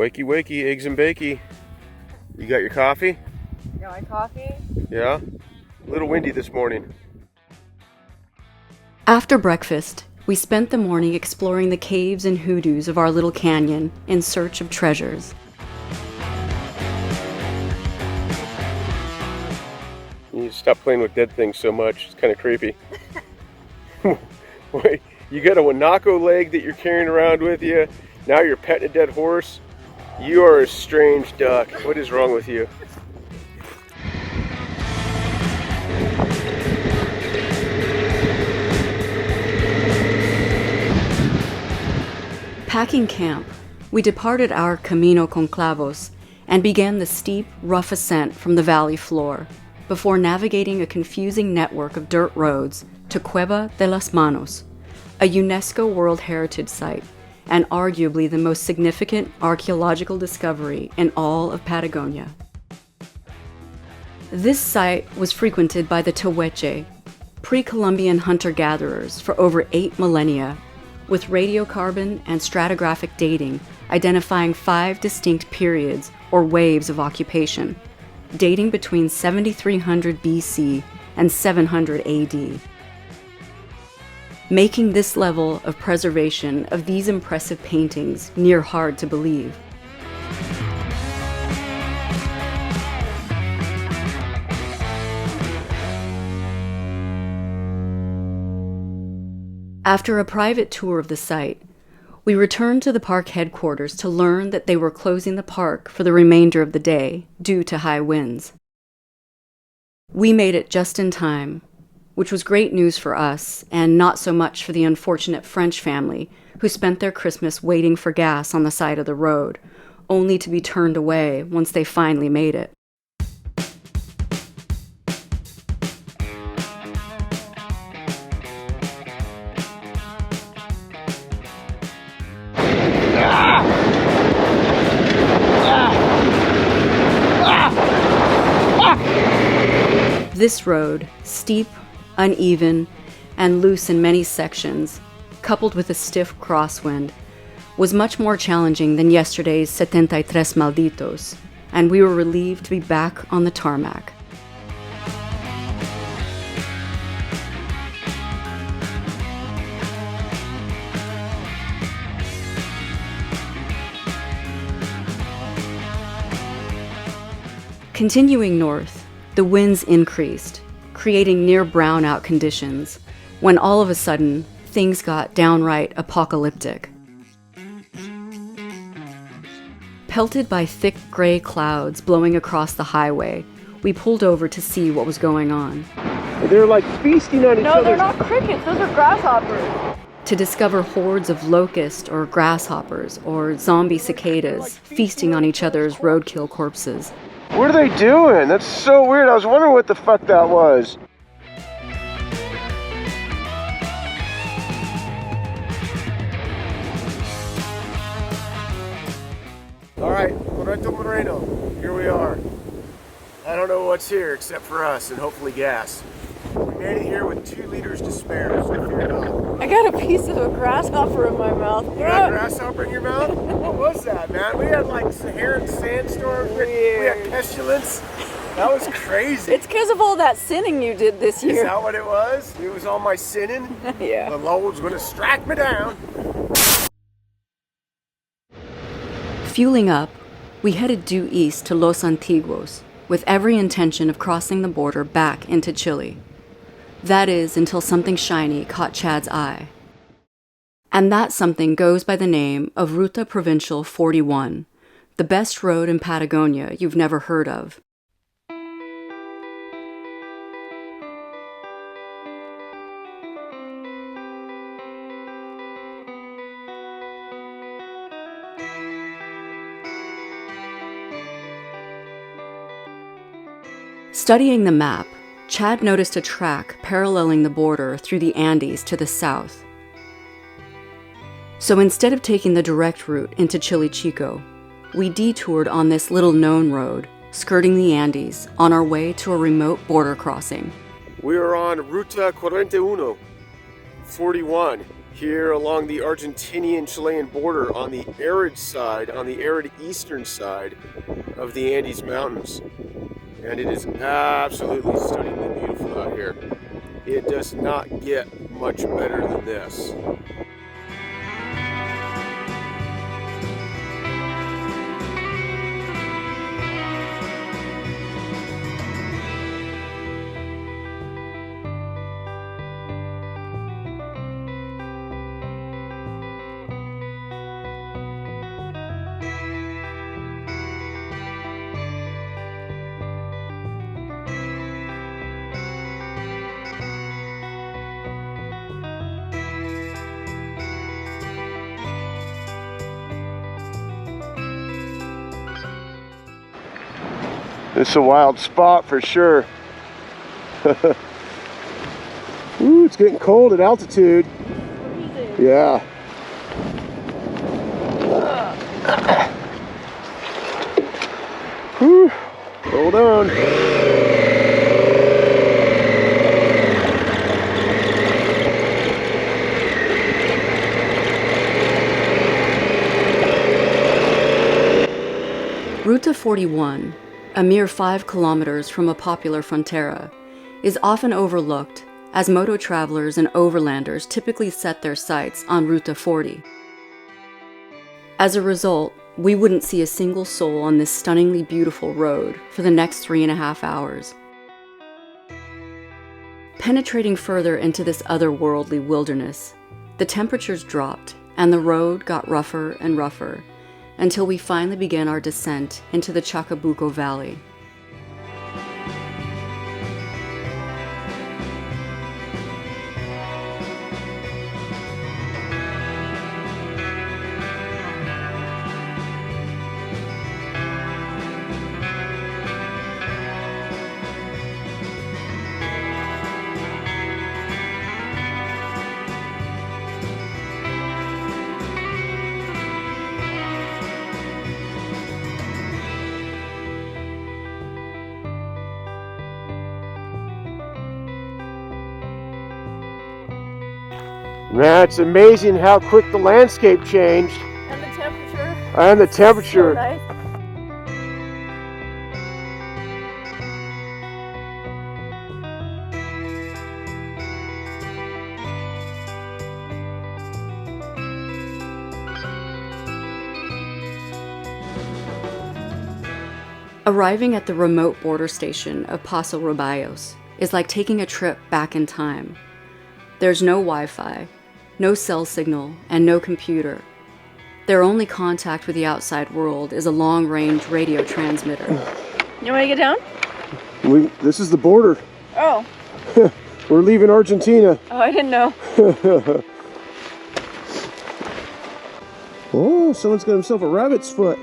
Wakey, wakey, eggs and bakey. You got your coffee? Got my coffee? Yeah? A little windy this morning. After breakfast, we spent the morning exploring the caves and hoodoos of our little canyon in search of treasures. You need to stop playing with dead things so much. It's kind of creepy. Wait, you got a Wanako leg that you're carrying around with you. Now you're petting a dead horse. You are a strange duck. What is wrong with you? Packing camp, we departed our Camino con Clavos and began the steep, rough ascent from the valley floor before navigating a confusing network of dirt roads to Cueva de las Manos, a UNESCO World Heritage Site and arguably the most significant archaeological discovery in all of Patagonia. This site was frequented by the Tehuelche, pre-Columbian hunter-gatherers for over 8 millennia, with radiocarbon and stratigraphic dating identifying 5 distinct periods or waves of occupation, dating between 7300 BC and 700 AD. Making this level of preservation of these impressive paintings near hard to believe. After a private tour of the site, we returned to the park headquarters to learn that they were closing the park for the remainder of the day due to high winds. We made it just in time, which was great news for us and not so much for the unfortunate French family who spent their Christmas waiting for gas on the side of the road, only to be turned away once they finally made it. This road, steep, uneven, and loose in many sections, coupled with a stiff crosswind, was much more challenging than yesterday's 73 Malditos, and we were relieved to be back on the tarmac. Continuing north, the winds increased, creating near brownout conditions, when all of a sudden, things got downright apocalyptic. Pelted by thick gray clouds blowing across the highway, we pulled over to see what was going on. They're like feasting on each other. No, they're not crickets, those are grasshoppers. To discover hordes of locusts or grasshoppers or zombie cicadas feasting on each other's roadkill corpses. What are they doing? That's so weird. I was wondering what the fuck that was. All right, Puerto Moreno, here we are. I don't know what's here except for us and hopefully gas. We made it here with 2 liters to spare, so fear not. I got a piece of a grasshopper in my mouth. You got a grasshopper in your mouth? What was that, man? We had like Saharan sandstorms, we had pestilence. That was crazy. It's because of all that sinning you did this year. Is that what it was? It was all my sinning? Yeah. The Lord's gonna strike me down. Fueling up, we headed due east to Los Antiguos, with every intention of crossing the border back into Chile. That is, until something shiny caught Chad's eye. And that something goes by the name of Ruta Provincial 41, the best road in Patagonia you've never heard of. Studying the map, Chad noticed a track paralleling the border through the Andes to the south. So instead of taking the direct route into Chile Chico, we detoured on this little-known road, skirting the Andes, on our way to a remote border crossing. We are on Ruta 41, here along the Argentinian-Chilean border on the arid side, on the arid eastern side of the Andes Mountains. And it is absolutely stunningly beautiful out here. It does not get much better than this. It's a wild spot for sure. Ooh, it's getting cold at altitude. Yeah. Whew. Hold on. Ruta 41, a mere 5 kilometers from a popular frontera, is often overlooked as moto travelers and overlanders typically set their sights on Ruta 40. As a result, we wouldn't see a single soul on this stunningly beautiful road for the next 3.5 hours. Penetrating further into this otherworldly wilderness, the temperatures dropped and the road got rougher and rougher until we finally began our descent into the Chacabuco Valley. Man, it's amazing how quick the landscape changed. And the temperature. And the temperature. So nice. Arriving at the remote border station of Paso Roballos is like taking a trip back in time. There's no Wi-Fi, no cell signal, and no computer. Their only contact with the outside world is a long-range radio transmitter. You want to get down? This is the border. Oh. We're leaving Argentina. Oh, I didn't know. Oh, someone's got himself a rabbit's foot.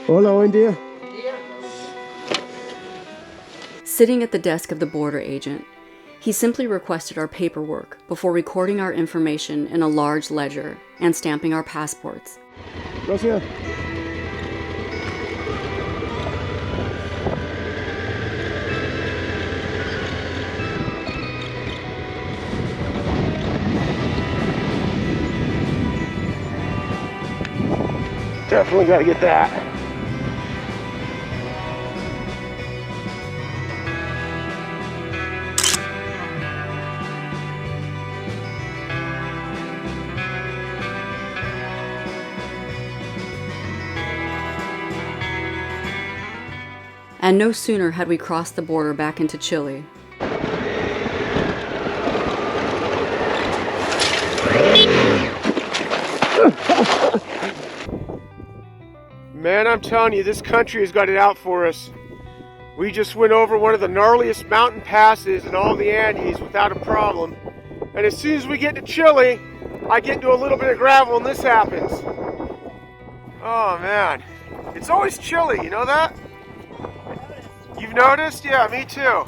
Hola, India. Sitting at the desk of the border agent, he simply requested our paperwork before recording our information in a large ledger and stamping our passports. Gracias. Definitely got to get that. And no sooner had we crossed the border back into Chile. Man, I'm telling you, this country has got it out for us. We just went over one of the gnarliest mountain passes in all the Andes without a problem. And as soon as we get to Chile, I get into a little bit of gravel and this happens. Oh man, it's always chilly, you know that? You've noticed? Yeah, me too.